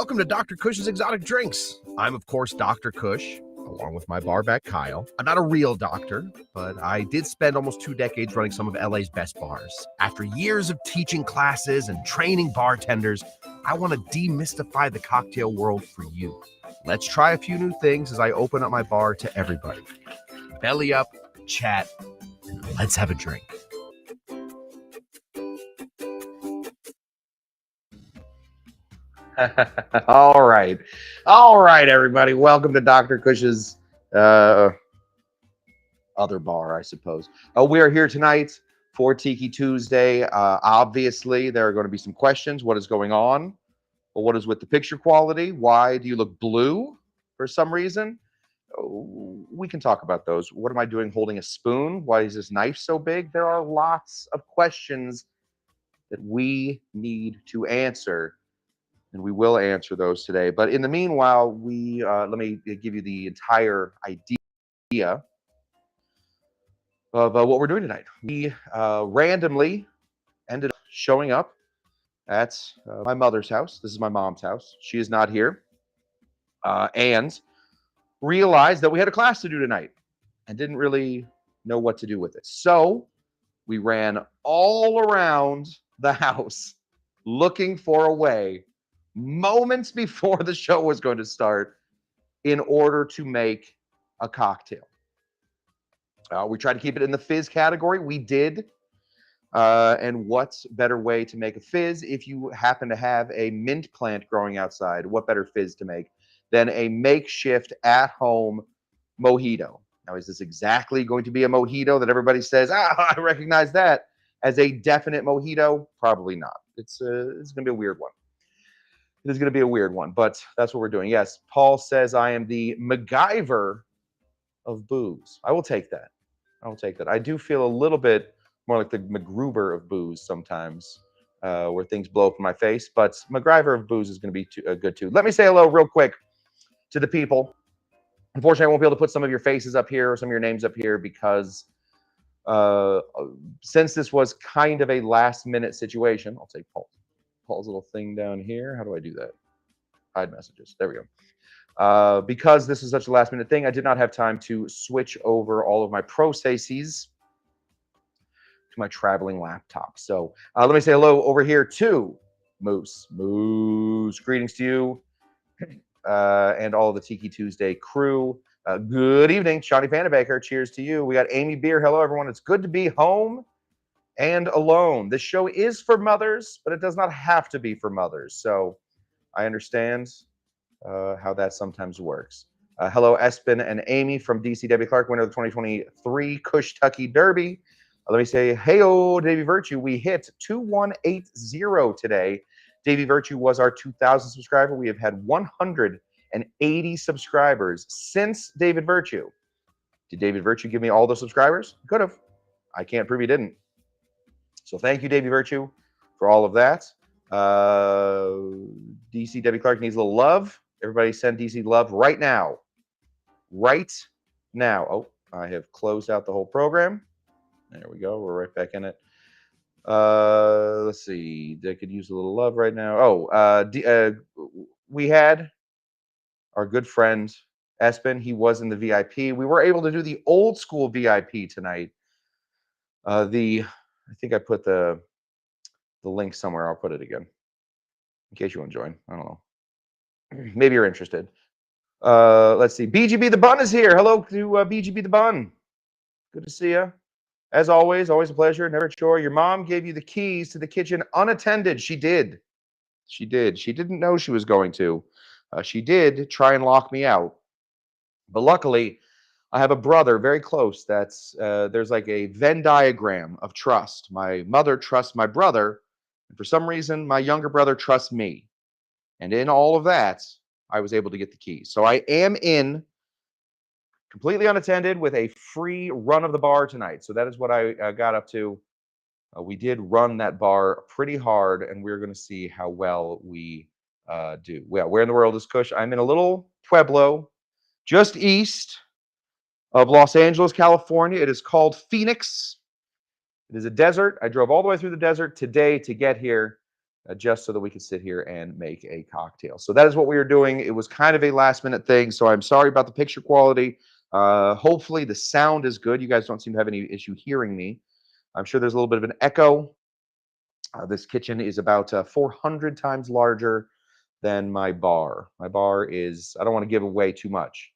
Welcome to Dr. Kush's Exotic Drinks. I'm, of course, Dr. Kush, along with my barback Kyle. I'm not a real doctor, but I did spend almost 2 decades running some of LA's best bars. After years of teaching classes and training bartenders, I want to demystify the cocktail world for you. Let's try a few new things as I open up my bar to everybody. Belly up, chat, and let's have a drink. All right, everybody. Welcome to Dr. Kush's other bar, I suppose. We are here tonight for Tiki Tuesday. Obviously, there are going to be some questions. What is going on? Well, what is with the picture quality? Why do you look blue for some reason? We can talk about those. What am I doing holding a spoon? Why is this knife so big? There are lots of questions that we need to answer. And we will answer those today. But in the meanwhile, let me give you the entire idea of what we're doing tonight. We randomly ended up showing up at my mother's house. This is my mom's house. She is not here. And realized that we had a class to do tonight and didn't really know what to do with it. So we ran all around the house looking for a way moments before the show was going to start in order to make a cocktail. We tried to keep it in the fizz category. We did. And what's better way to make a fizz if you happen to have a mint plant growing outside? What better fizz to make than a makeshift at-home mojito? Now, is this exactly going to be a mojito that everybody says, I recognize that as a definite mojito? Probably not. It's going to be a weird one. It is going to be a weird one, but that's what we're doing. Yes, Paul says I am the MacGyver of booze. I will take that. I do feel a little bit more like the MacGruber of booze sometimes, where things blow up in my face, but MacGyver of booze is going to be good too. Let me say hello real quick to the people. Unfortunately, I won't be able to put some of your faces up here or some of your names up here because since this was kind of a last-minute situation, I'll take Paul's little thing down here. How do I do that? Hide messages. There we go. Because this is such a last minute thing, I did not have time to switch over all of my processes to my traveling laptop. So let me say hello over here to Moose. Greetings to you and all of the Tiki Tuesday crew. Good evening, Johnny Vandebaker. Cheers to you. We got Amy Beer. Hello, everyone. It's good to be home and alone. This show is for mothers, but it does not have to be for mothers. So I understand how that sometimes works. Hello, Espen and Amy from DC. Debbie Clark, winner of the 2023 Kush Tucky Derby. Let me say, hey-o, Davey Virtue. We hit 2180 today. Davey Virtue was our 2,000 subscriber. We have had 180 subscribers since David Virtue. Did David Virtue give me all those subscribers? Could have. I can't prove he didn't. So thank you, Davey Virtue, for all of that. DC Debbie Clark needs a little love. Everybody send DC love right now. Right now. Oh, I have closed out the whole program. There we go. We're right back in it. Let's see. They could use a little love right now. Oh, we had our good friend Espen. He was in the VIP. We were able to do the old school VIP tonight. I think I put the link somewhere. I'll put it again in case you want to join. I don't know. Maybe you're interested. Let's see. BGB the Bun is here. Hello to BGB the Bun. Good to see you. As always a pleasure. Never a chore. Your mom gave you the keys to the kitchen unattended. She did. She didn't know she was going to. She did try and lock me out. But luckily, I have a brother very close that's there's like a Venn diagram of trust. My mother trusts my brother, and for some reason, my younger brother trusts me. And in all of that, I was able to get the keys. So I am in completely unattended with a free run of the bar tonight. So that is what I got up to. We did run that bar pretty hard, and we're going to see how well we do. Well, where in the world is Kush? I'm in a little pueblo just east of Los Angeles, California. It is called Phoenix. It is a desert. I drove all the way through the desert today to get here. just so that we could sit here and make a cocktail. So that is what we were doing. It was kind of a last minute thing. So I'm sorry about the picture quality. Hopefully the sound is good. You guys don't seem to have any issue hearing me. I'm sure there's a little bit of an echo. This kitchen is about 400 times larger than my bar. My bar is, I don't want to give away too much.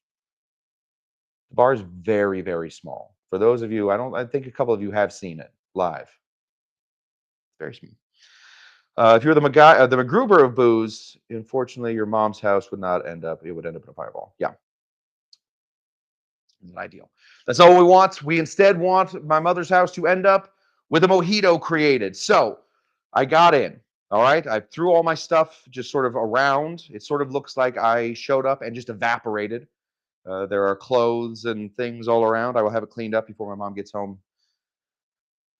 The bar is very, very small. For those of you, I think a couple of you have seen it live. Very small. If you're the MacGruber of booze, unfortunately, your mom's house would not end up. It would end up in a fireball. Yeah, not ideal. That's not what we want. We instead want my mother's house to end up with a mojito created. So I got in. All right, I threw all my stuff just sort of around. It sort of looks like I showed up and just evaporated. There are clothes and things all around. I will have it cleaned up before my mom gets home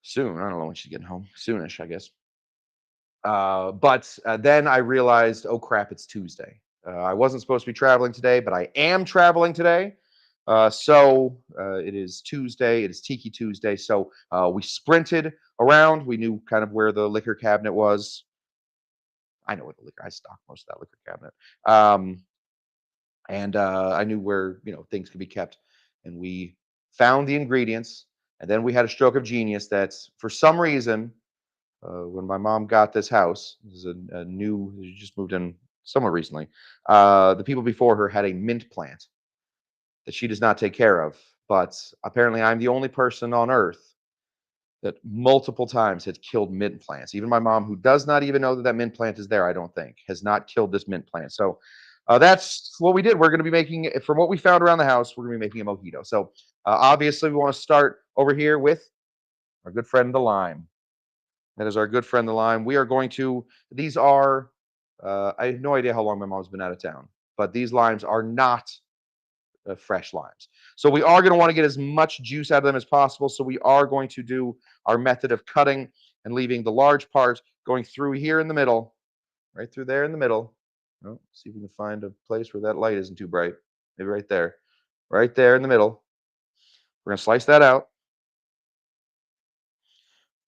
soon. I don't know when she's getting home. Soonish, I guess. But then I realized, oh crap, it's Tuesday. I wasn't supposed to be traveling today, but I am traveling today. So it is Tuesday. It is Tiki Tuesday. So we sprinted around. We knew kind of where the liquor cabinet was. I know where the liquor. I stocked most of that liquor cabinet. And I knew where things could be kept. And we found the ingredients. And then we had a stroke of genius that, for some reason, when my mom got this house, this is a new, she just moved in somewhat recently. The people before her had a mint plant that she does not take care of. But apparently, I'm the only person on earth that multiple times has killed mint plants. Even my mom, who does not even know that that mint plant is there, I don't think, has not killed this mint plant. So that's what we did. We're going to be making, from what we found around the house, we're going to be making a mojito. So obviously, we want to start over here with our good friend, the lime. That is our good friend, the lime. We are going to, these are, I have no idea how long my mom's been out of town, but these limes are not fresh limes. So we are going to want to get as much juice out of them as possible. So we are going to do our method of cutting and leaving the large part going through here in the middle, right through there in the middle. Oh, see if we can find a place where that light isn't too bright. Maybe right there in the middle. We're going to slice that out.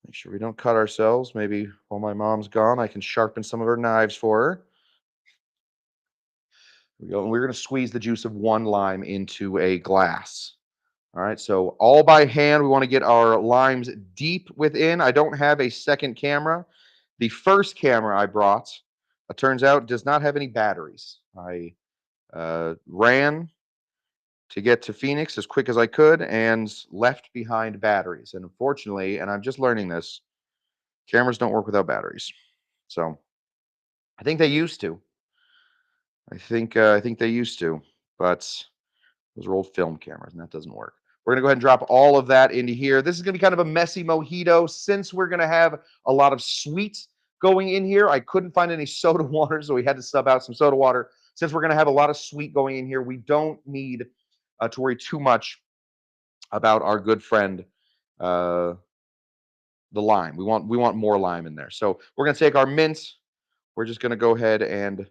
Make sure we don't cut ourselves. Maybe while my mom's gone, I can sharpen some of her knives for her. Here we go. And we're going to squeeze the juice of one lime into a glass. All right, so all by hand, we want to get our limes deep within. I don't have a second camera. The first camera I brought, it turns out, does not have any batteries. I ran to get to Phoenix as quick as I could and left behind batteries. And unfortunately, and I'm just learning this, cameras don't work without batteries. So I think they used to. I think they used to, but those are old film cameras, and that doesn't work. We're going to go ahead and drop all of that into here. This is going to be kind of a messy mojito. Since we're going to have a lot of sweet going in here, I couldn't find any soda water, so we had to sub out some soda water. Since we're going to have a lot of sweet going in here, we don't need to worry too much about our good friend, the lime. We want more lime in there. So we're going to take our mint. We're just going to go ahead and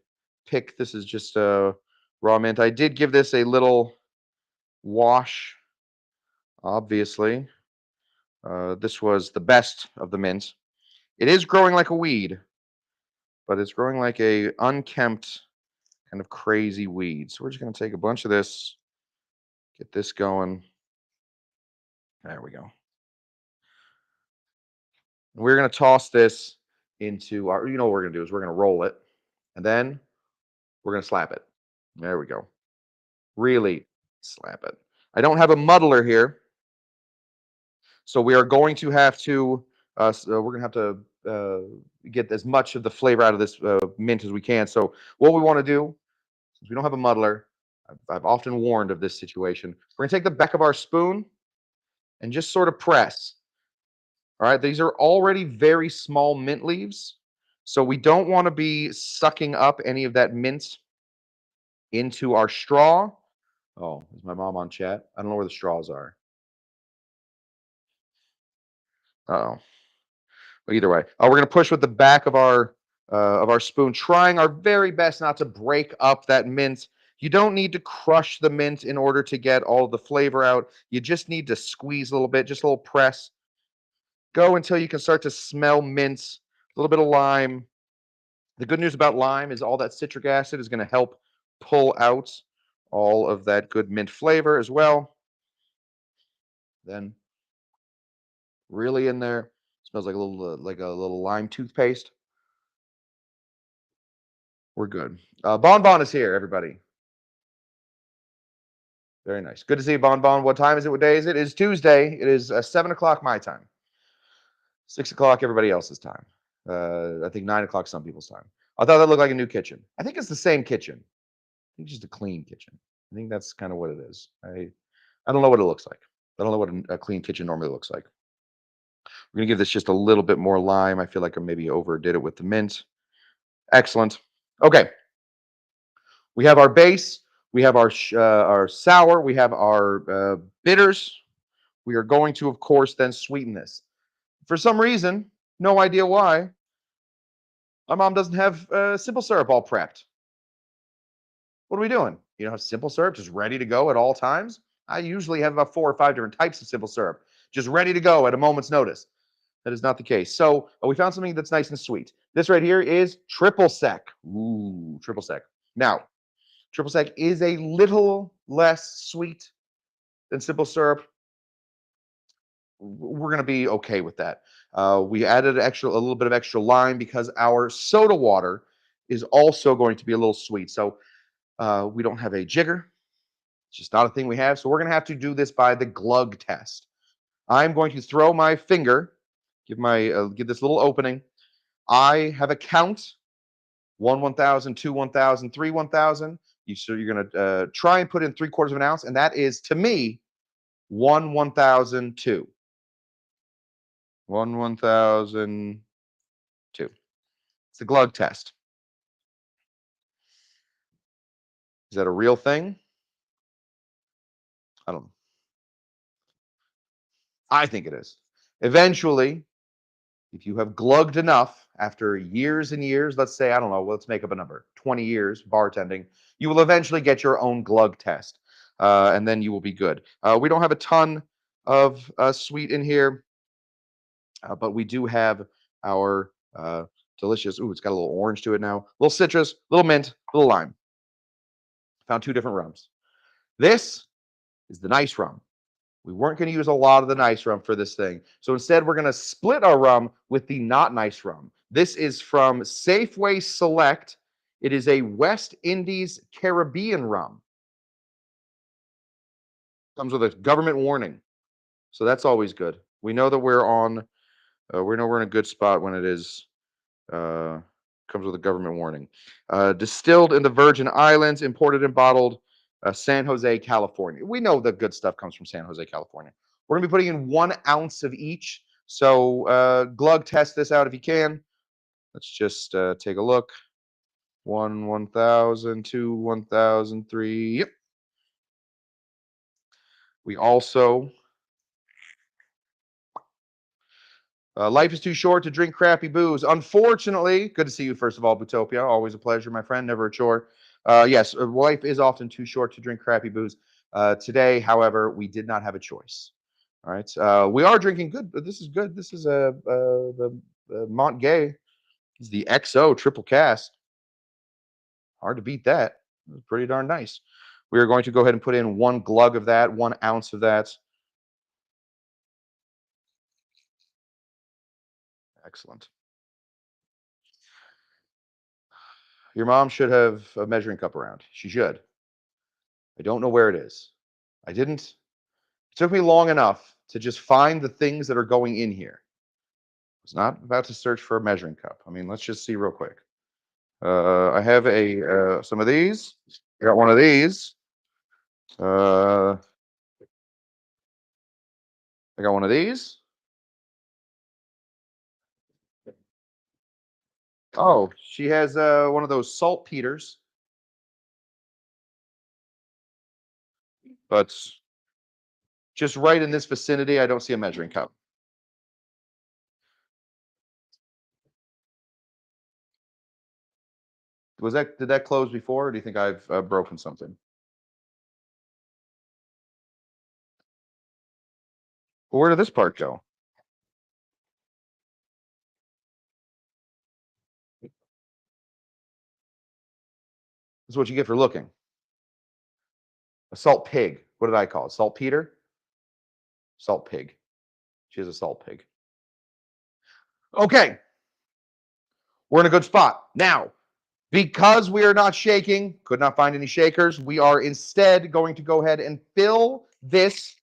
pick. This is just raw mint. I did give this a little wash, obviously. This was the best of the mint. It is growing like a weed, but it's growing like a unkempt kind of crazy weed. So we're just going to take a bunch of this, get this going. There we go. And we're going to toss this into our, what we're going to do is we're going to roll it, and then we're going to slap it. There we go. Really slap it. I don't have a muddler here, so we are going to have to, we're going to have to get as much of the flavor out of this mint as we can. So what we want to do, since we don't have a muddler, I've often warned of this situation. We're going to take the back of our spoon and just sort of press. All right, these are already very small mint leaves, so we don't want to be sucking up any of that mint into our straw. Oh, is my mom on chat? I don't know where the straws are. Uh-oh. But either way, we're going to push with the back of our spoon, trying our very best not to break up that mint. You don't need to crush the mint in order to get all the flavor out. You just need to squeeze a little bit, just a little press. Go until you can start to smell mint, a little bit of lime. The good news about lime is all that citric acid is going to help pull out all of that good mint flavor as well. Then really in there, smells like a little lime toothpaste. We're good. Bonbon is here, everybody. Very nice. Good to see you, Bonbon. What time is it? What day is it? It is Tuesday. It is 7 o'clock my time. 6 o'clock everybody else's time. I think 9 o'clock some people's time. I thought that looked like a new kitchen. I think it's the same kitchen. I think it's just a clean kitchen. I think that's kind of what it is. I don't know what it looks like. I don't know what a clean kitchen normally looks like. We're gonna give this just a little bit more lime. I feel like I maybe overdid it with the mint. Excellent. Okay, we have our base. We have our sour. We have our bitters. We are going to, of course, then sweeten this. For some reason, no idea why, my mom doesn't have simple syrup all prepped. What are we doing? You don't have simple syrup just ready to go at all times? I usually have about 4 or 5 different types of simple syrup just ready to go at a moment's notice. That is not the case. So we found something that's nice and sweet. This right here is triple sec. Ooh, triple sec. Now, triple sec is a little less sweet than simple syrup. We're going to be okay with that. We added a little bit of extra lime because our soda water is also going to be a little sweet. So we don't have a jigger. It's just not a thing we have. So we're going to have to do this by the glug test. I'm going to throw my finger, give this little opening. I have a count: 1 1,000, 2 1,000, 3 1,000. So you're going to try and put in 3/4 of an ounce, and that is to me 1 1,002. 1 1,002. It's the glug test. Is that a real thing? I don't know. I think it is. Eventually, if you have glugged enough after years and years, let's say, I don't know, let's make up a number, 20 years bartending, you will eventually get your own glug test. And then you will be good. We don't have a ton of sweet in here, but we do have our delicious, ooh, it's got a little orange to it now, little citrus, little mint, little lime. Found 2 different rums. This is the nice rum. We weren't going to use a lot of the nice rum for this thing. So instead, we're going to split our rum with the not nice rum. This is from Safeway Select. It is a West Indies Caribbean rum. Comes with a government warning. So that's always good. We know that we know we're in a good spot when it is, comes with a government warning. Distilled in the Virgin Islands, imported and bottled San Jose, California. We know the good stuff comes from San Jose, California. We're going to be putting in 1 ounce of each. So glug test this out if you can. Let's just take a look. 1 1,000, 2 1,003. Yep. We also life is too short to drink crappy booze. Unfortunately, good to see you, first of all, Bootopia. Always a pleasure, my friend. Never a chore. Yes, life is often too short to drink crappy booze. Today, however, we did not have a choice. All right. We are drinking good, but this is good. This is the Mont Gay. This is the XO triple cast. Hard to beat that. It's pretty darn nice. We are going to go ahead and put in 1 glug of that, 1 ounce of that. Excellent. Your mom should have a measuring cup around. She should. I don't know where it is. I didn't. It took me long enough to just find the things that are going in here. I was not about to search for a measuring cup. I mean, let's just see real quick. I have some of these. I got one of these. I got one of these. Oh, she has one of those saltpeters, but just right in this vicinity, I don't see a measuring cup. Did that close before, or do you think I've broken something? Well, where did this part go? That's what you get for looking. A salt pig. What did I call it? Saltpeter? Salt pig. She is a salt pig. Okay. We're in a good spot. Now, because we are not shaking, could not find any shakers, we are instead going to go ahead and fill this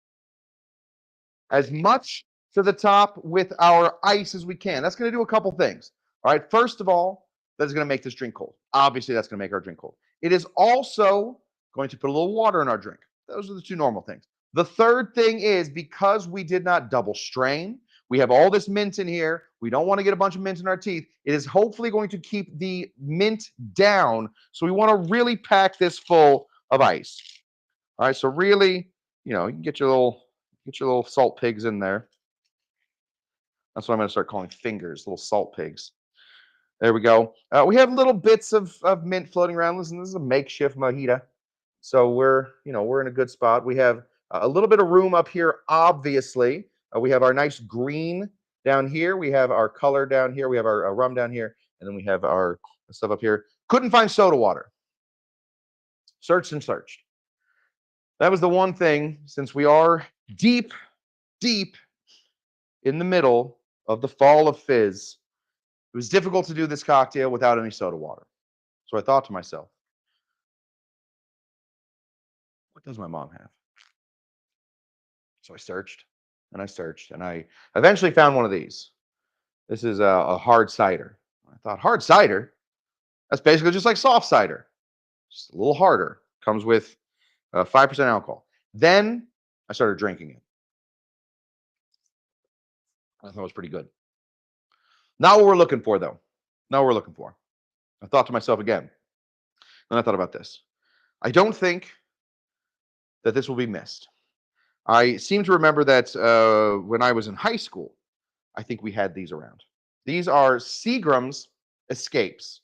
as much to the top with our ice as we can. That's going to do a couple things. All right. First of all, that is going to make this drink cold. Obviously, that's going to make our drink cold. It is also going to put a little water in our drink. Those are the two normal things. The third thing is, because we did not double strain, we have all this mint in here. We don't want to get a bunch of mint in our teeth. It is hopefully going to keep the mint down. So we want to really pack this full of ice. All right. So really, you can get your little salt pigs in there. That's what I'm going to start calling fingers, little salt pigs. There we go. We have little bits of mint floating around. Listen, this is a makeshift mojito. So we're in a good spot. We have a little bit of room up here, obviously. We have our nice green down here. We have our color down here. We have our rum down here. And then we have our stuff up here. Couldn't find soda water. Searched and searched. That was the one thing, since we are deep, deep in the middle of the fall of Fizz, it was difficult to do this cocktail without any soda water. So I thought to myself, what does my mom have? So I searched and I searched and I eventually found one of these. This is a hard cider. I thought, hard cider? That's basically just like soft cider, just a little harder. Comes with 5% alcohol. Then I started drinking it. I thought it was pretty good. Not what we're looking for, though. Not what we're looking for. I thought to myself again, and I thought about this. I don't think that this will be missed. I seem to remember that when I was in high school, I think we had these around. These are Seagram's Escapes.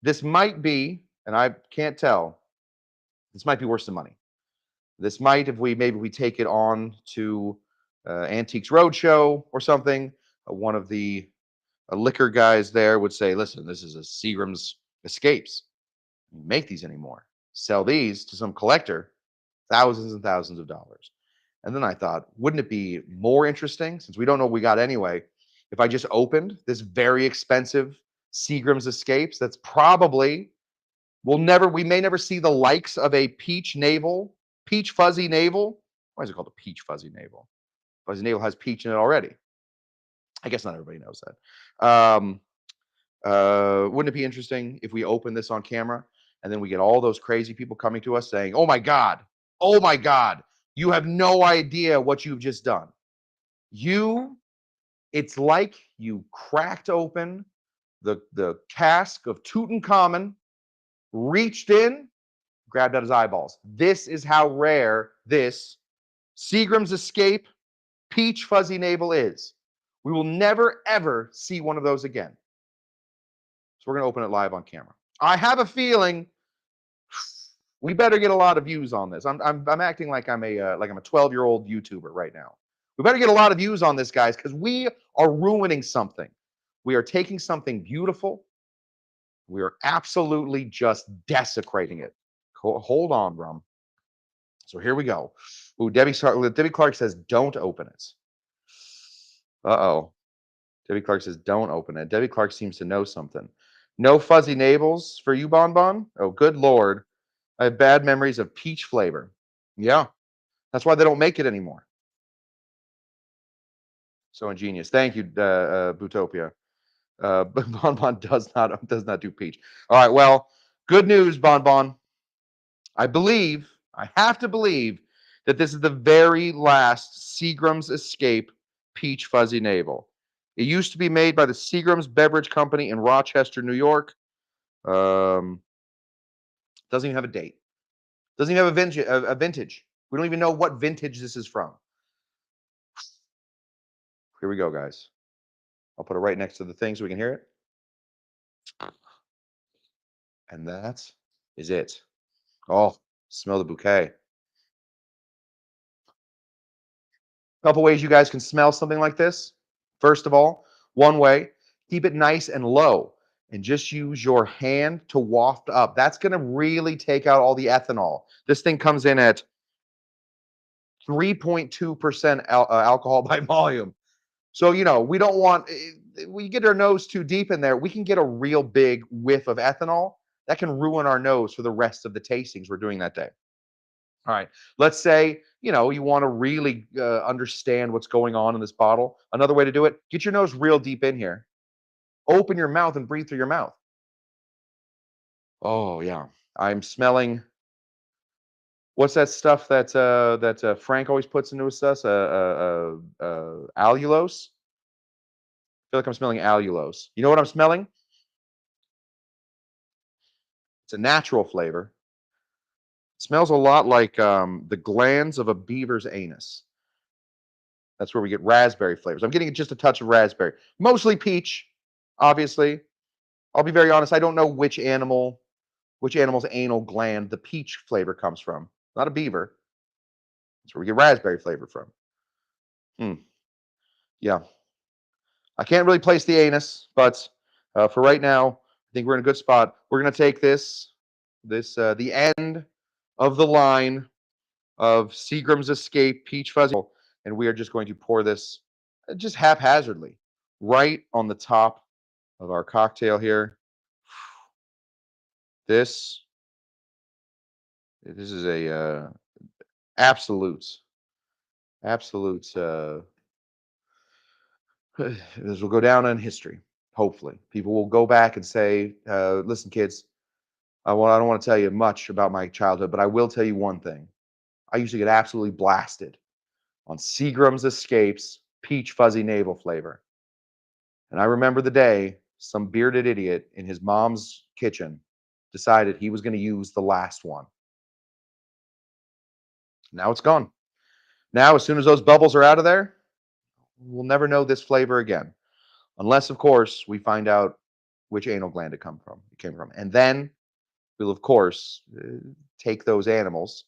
This might be, and I can't tell, this might be worth some money. This might, if we take it on to Antiques Roadshow or something, one of the liquor guys there would say, listen, this is a Seagram's Escapes. You make these anymore. Sell these to some collector, thousands and thousands of dollars. And then I thought, wouldn't it be more interesting, since we don't know what we got anyway, if I just opened this very expensive Seagram's Escapes that's probably we may never see the likes of a peach fuzzy navel. Why is it called a peach fuzzy navel? Fuzzy navel has peach in it already. I guess not everybody knows that. Wouldn't it be interesting if we open this on camera and then we get all those crazy people coming to us saying, oh my God, you have no idea what you've just done. It's like you cracked open the cask of Tutankhamun, reached in, grabbed out his eyeballs. This is how rare this Seagram's Escape Peach Fuzzy Navel is. We will never, ever see one of those again. So we're going to open it live on camera. I have a feeling we better get a lot of views on this. I'm acting like I'm a 12-year-old YouTuber right now. We better get a lot of views on this, guys, because we are ruining something. We are taking something beautiful. We are absolutely just desecrating it. Hold on, Rum. So here we go. Ooh, Debbie Clark says, don't open it. Uh-oh. Debbie Clark says, don't open it. Debbie Clark seems to know something. No fuzzy navels for you, Bon Bon? Oh, good Lord. I have bad memories of peach flavor. Yeah. That's why they don't make it anymore. So ingenious. Thank you, Bootopia. But Bon Bon does not do peach. All right. Well, good news, Bon Bon. I have to believe that this is the very last Seagram's Escape Peach Fuzzy Navel. It used to be made by the Seagram's Beverage Company in Rochester, New York. Doesn't even have a date. Doesn't even have a vintage. We don't even know what vintage this is from. Here we go, guys. I'll put it right next to the thing so we can hear it. And that is it. Oh, smell the bouquet. A couple ways you guys can smell something like this. First of all, one way, keep it nice and low. and just use your hand to waft up. That's going to really take out all the ethanol. This thing comes in at 3.2% alcohol by volume. So, we don't want, we get our nose too deep in there, we can get a real big whiff of ethanol that can ruin our nose for the rest of the tastings we're doing that day. All right. Let's say, you want to really understand what's going on in this bottle. Another way to do it, get your nose real deep in here. Open your mouth and breathe through your mouth. Oh, yeah. I'm smelling. What's that stuff that Frank always puts into his stuff? Allulose. I feel like I'm smelling allulose. You know what I'm smelling? It's a natural flavor. It smells a lot like the glands of a beaver's anus. That's where we get raspberry flavors. I'm getting just a touch of raspberry. Mostly peach, obviously. I'll be very honest. I don't know which animal's anal gland the peach flavor comes from. Not a beaver. That's where we get raspberry flavor from. Yeah. I can't really place the anus, but for right now, I think we're in a good spot. We're going to take the end of the line of Seagram's Escape Peach Fuzzy, and we are just going to pour this just haphazardly right on the top of our cocktail here. This is a absolute. This will go down in history. Hopefully, people will go back and say, "Listen, kids, I don't want to tell you much about my childhood, but I will tell you one thing. I used to get absolutely blasted on Seagram's Escapes Peach Fuzzy Navel flavor. And I remember the day some bearded idiot in his mom's kitchen decided he was going to use the last one. Now it's gone. Now, as soon as those bubbles are out of there, we'll never know this flavor again. Unless, of course, we find out which anal gland it came from. And then we'll, of course, take those animals,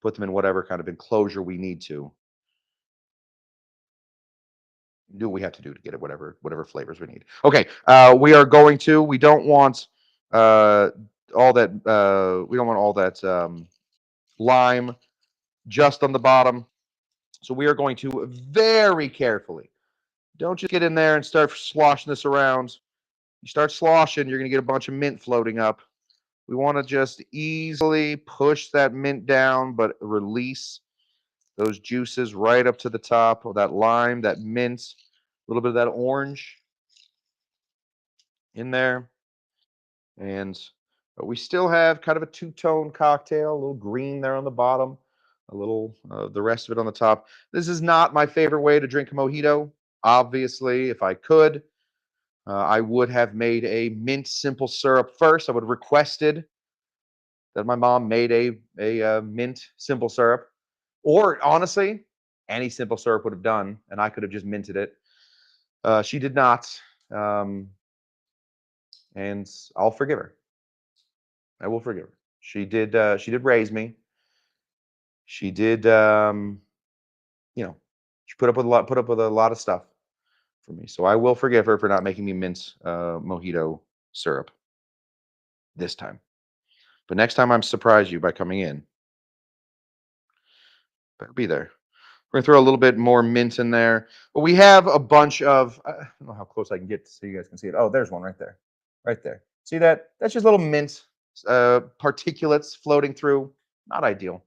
put them in whatever kind of enclosure we need to. Do what we have to do to get it whatever flavors we need. Okay, we don't want all that lime just on the bottom. So we are going to very carefully, don't just get in there and start sloshing this around. You start sloshing, you're going to get a bunch of mint floating up. We want to just easily push that mint down, but release those juices right up to the top of that lime, that mint, a little bit of that orange in there. And but we still have kind of a two-tone cocktail, a little green there on the bottom, a little the rest of it on the top. This is not my favorite way to drink a mojito. Obviously, if I could, I would have made a mint simple syrup first. I would have requested that my mom made a mint simple syrup, or honestly, any simple syrup would have done, and I could have just minted it. She did not, and I'll forgive her. I will forgive her. She did raise me. She did, she put up with a lot of stuff for me. So I will forgive her for not making me mint mojito syrup this time. But next time I'm surprise you by coming in. Better be there. We're gonna throw a little bit more mint in there. But we have a bunch of, I don't know how close I can get so you guys can see it. Oh, there's one right there. Right there. See that? That's just little mint particulates floating through. Not ideal.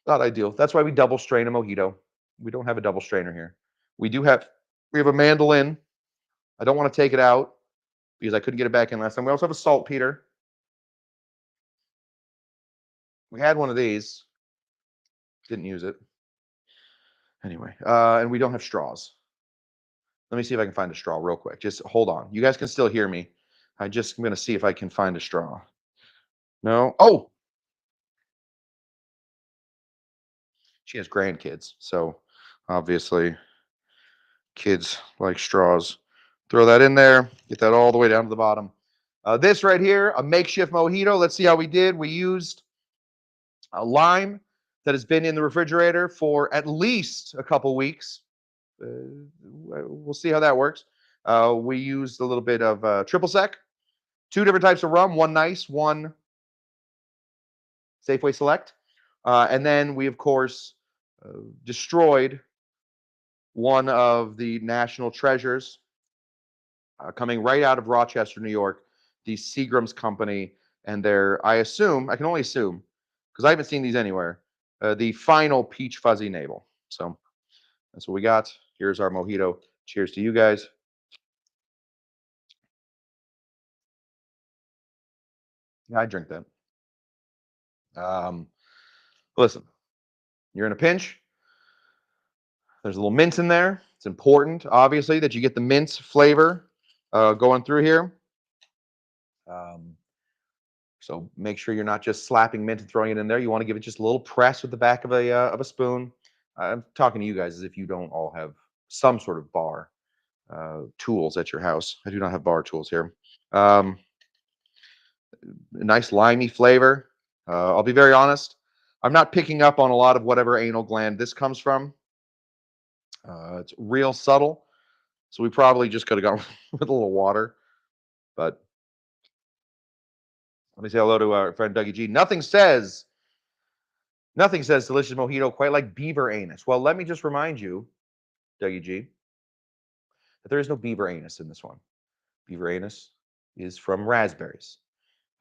Not ideal. That's why we double strain a mojito. We don't have a double strainer here. We have a mandolin. I don't want to take it out because I couldn't get it back in last time. We also have a saltpeter. We had one of these. Didn't use it. Anyway, and we don't have straws. Let me see if I can find a straw real quick. Just hold on. You guys can still hear me. I'm going to see if I can find a straw. No. Oh! She has grandkids. So obviously, kids like straws. Throw that in there. Get that all the way down to the bottom. This right here, a makeshift mojito. Let's see how we did. We used a lime that has been in the refrigerator for at least a couple weeks. We'll see how that works. We used a little bit of triple sec, 2 different types of rum, one nice, one Safeway Select. And then we, of course, destroyed one of the national treasures coming right out of Rochester, New York, the Seagram's Company, and their, I can only assume, because I haven't seen these anywhere, the final peach fuzzy navel. So that's what we got. Here's our mojito. Cheers to you guys. Yeah, I drink that. Listen, you're in a pinch. There's a little mint in there. It's important, obviously, that you get the mint flavor going through here. So make sure you're not just slapping mint and throwing it in there. You want to give it just a little press with the back of a spoon. I'm talking to you guys as if you don't all have some sort of bar tools at your house. I do not have bar tools here. Nice limey flavor. I'll be very honest. I'm not picking up on a lot of whatever anal gland this comes from. It's real subtle. So we probably just could have gone with a little water. But let me say hello to our friend Dougie G. Nothing says delicious mojito quite like beaver anus. Well, let me just remind you, Dougie G, that there is no beaver anus in this one. Beaver anus is from raspberries.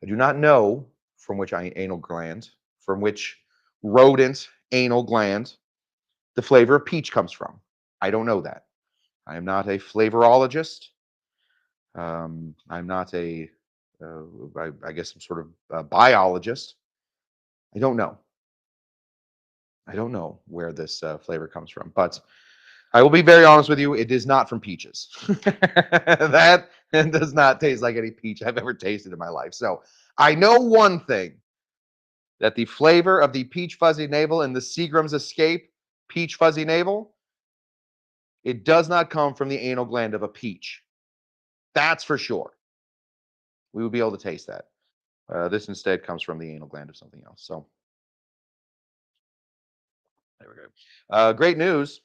I do not know from which anal gland, from which rodent anal gland the flavor of peach comes from. I don't know that. I am not a flavorologist. I'm not I guess some sort of biologist. I don't know. I don't know where this flavor comes from, but I will be very honest with you. It is not from peaches. That does not taste like any peach I've ever tasted in my life. So I know one thing, that the flavor of the peach fuzzy navel and the Seagram's Escape peach fuzzy navel, it does not come from the anal gland of a peach. That's for sure. We would be able to taste that. This instead comes from the anal gland of something else. So there we go. Great news.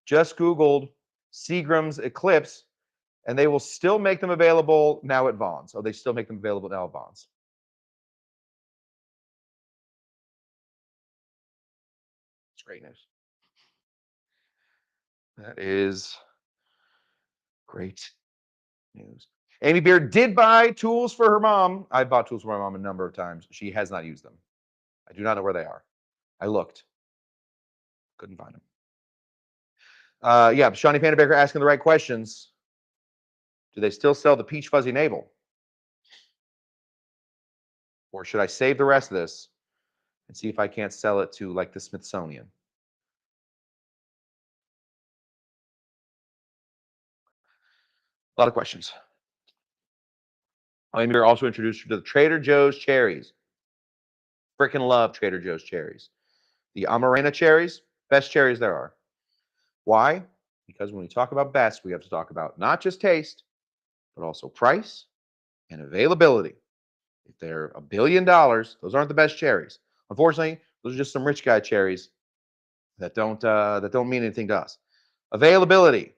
Just Googled Seagram's Eclipse, and they will still make them available now at Vaughn's. Oh, they still make them available now at Vaughn's. It's great news. That is great news. Amy Beard did buy tools for her mom. I bought tools for my mom a number of times. She has not used them. I do not know where they are. I looked. Couldn't find them. Yeah, Shawnee Panda Baker asking the right questions. Do they still sell the peach fuzzy navel? Or should I save the rest of this and see if I can't sell it to like the Smithsonian? A lot of questions. Amy Bear also introduced her to the Trader Joe's cherries. Freaking love Trader Joe's cherries. The Amarena cherries, best cherries there are. Why? Because when we talk about best, we have to talk about not just taste, but also price and availability. If they're $1 billion, those aren't the best cherries. Unfortunately, those are just some rich guy cherries that don't mean anything to us. Availability.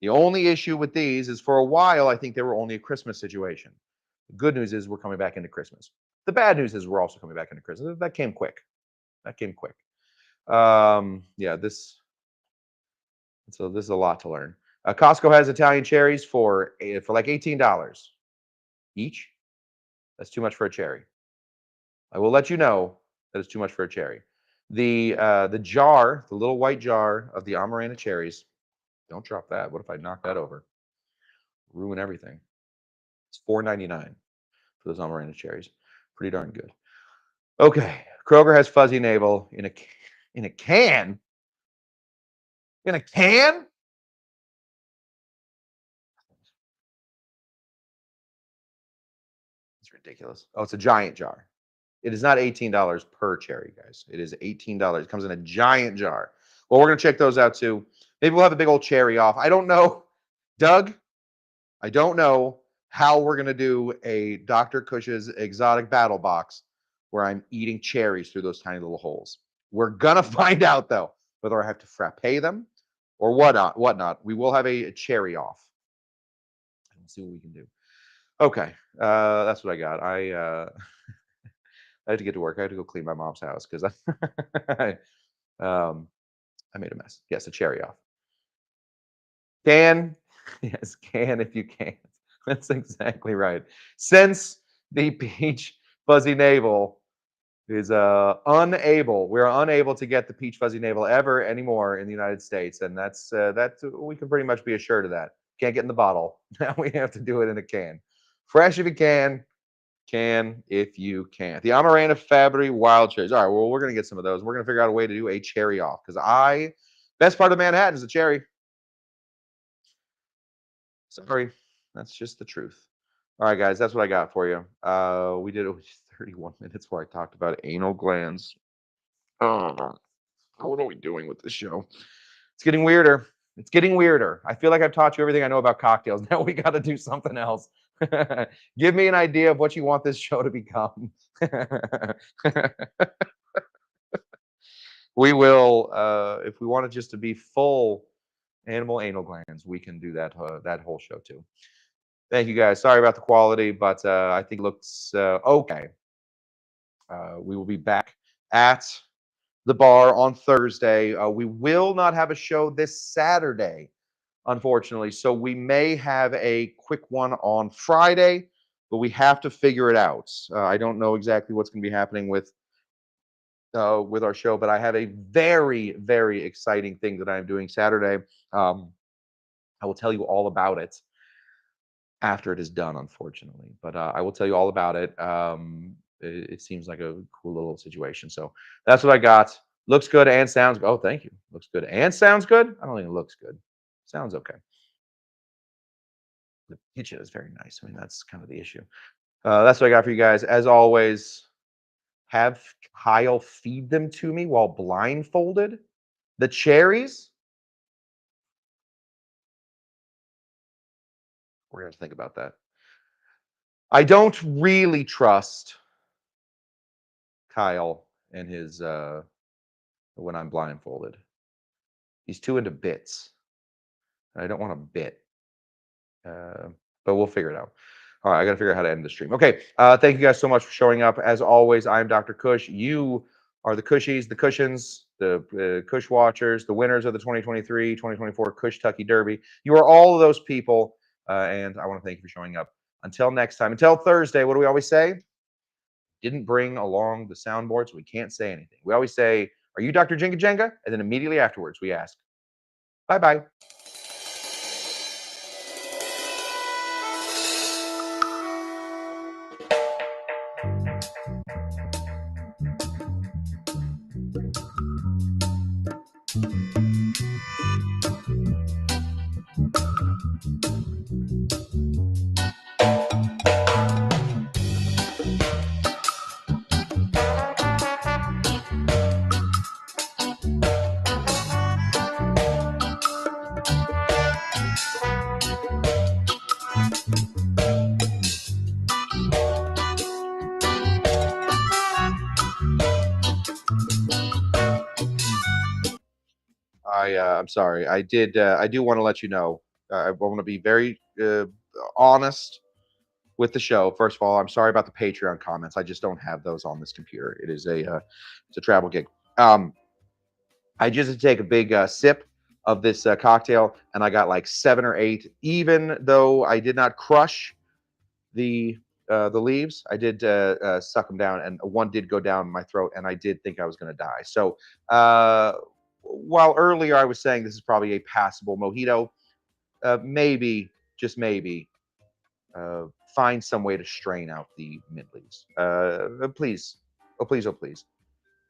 The only issue with these is for a while, I think they were only a Christmas situation. The good news is we're coming back into Christmas. The bad news is we're also coming back into Christmas. That came quick. Yeah, so this is a lot to learn. Costco has Italian cherries for like $18 each. That's too much for a cherry. I will let you know that it's too much for a cherry. The jar, the little white jar of the Amarena cherries. Don't drop that. What if I knock that over? Ruin everything. It's $4.99 for those Amarena cherries. Pretty darn good. Okay, Kroger has fuzzy navel in a can. In a can? It's ridiculous. Oh, it's a giant jar. It is not $18 per cherry, guys. It is $18. It comes in a giant jar. Well, we're going to check those out too. Maybe we'll have a big old cherry off. I don't know. Doug, I don't know how we're going to do a Dr. Cush's exotic battle box where I'm eating cherries through those tiny little holes. We're going to find out, though, whether I have to frappe them or whatnot. We will have a cherry off. Let's see what we can do. Okay, that's what I got. I had to get to work. I had to go clean my mom's house because I made a mess. Yes, a cherry off. Can, yes, can if you can. That's exactly right. Since the peach fuzzy navel is we're unable to get the peach fuzzy navel ever anymore in the United States, and that's we can pretty much be assured of that. Can't get in the bottle. Now we have to do it in a can. Fresh if you can if you can. The Amarena Fabry wild cherries. All right, well, we're gonna get some of those. We're gonna figure out a way to do a cherry off because best part of Manhattan is the cherry. Sorry, that's just the truth. All right, guys, that's what I got for you. We did 31 minutes where I talked about anal glands. Oh, what are we doing with this show? It's getting weirder. It's getting weirder. I feel like I've taught you everything I know about cocktails. Now we got to do something else. Give me an idea of what you want this show to become. We will, if we want it just to be full animal anal glands, we can do that that whole show too. Thank you guys. Sorry about the quality, but I think it looks okay. We will be back at the bar on Thursday. We will not have a show this Saturday, unfortunately. So we may have a quick one on Friday, but we have to figure it out. I don't know exactly what's going to be happening with our show, but I have a very, very exciting thing that I'm doing Saturday. I will tell you all about it after it is done, unfortunately. But I will tell you all about it. It seems like a cool little situation. So that's what I got. Looks good and sounds good. Oh, thank you. Looks good and sounds good. I don't think it looks good. Sounds okay. The picture is very nice. I mean, that's kind of the issue. That's what I got for you guys. As always, have Kyle feed them to me while blindfolded. The cherries. We're going to think about that. I don't really trust Kyle and his when I'm blindfolded. He's too into bits. I don't want a bit. But we'll figure it out. All right, I got to figure out how to end the stream. Okay, thank you guys so much for showing up. As always, I'm Dr. Kush. You are the Cushies, the Cushions, the Kush Watchers, the winners of the 2023-2024 Kush Tucky Derby. You are all of those people, and I want to thank you for showing up. Until next time, until Thursday, what do we always say? Didn't bring along the soundboard, so we can't say anything. We always say, are you Dr. Jenga Jenga? And then immediately afterwards, we ask, bye-bye. I'm sorry. I do want to let you know. I want to be very honest with the show. First of all, I'm sorry about the Patreon comments. I just don't have those on this computer. It is it's a travel gig. I just had to take a big sip of this cocktail, and I got like 7 or 8. Even though I did not crush the leaves, I did suck them down, and one did go down my throat, and I did think I was going to die. So while earlier I was saying this is probably a passable mojito, maybe, just maybe, find some way to strain out the mint leaves. Please, oh please, oh please,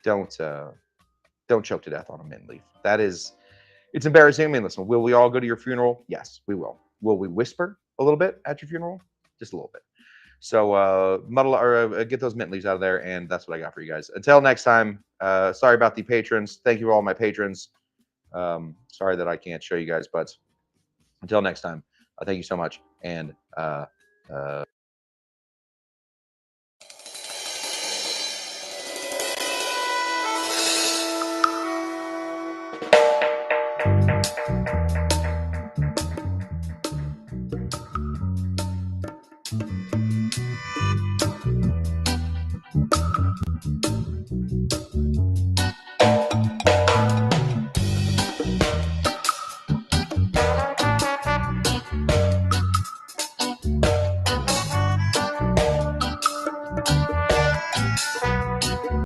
don't choke to death on a mint leaf. It's embarrassing. I mean, listen, will we all go to your funeral? Yes, we will. Will we whisper a little bit at your funeral? Just a little bit. So muddle or get those mint leaves out of there, and that's what I got for you guys. Until next time, sorry about the patrons. Thank you all my patrons. Sorry that I can't show you guys, but until next time, thank you so much, and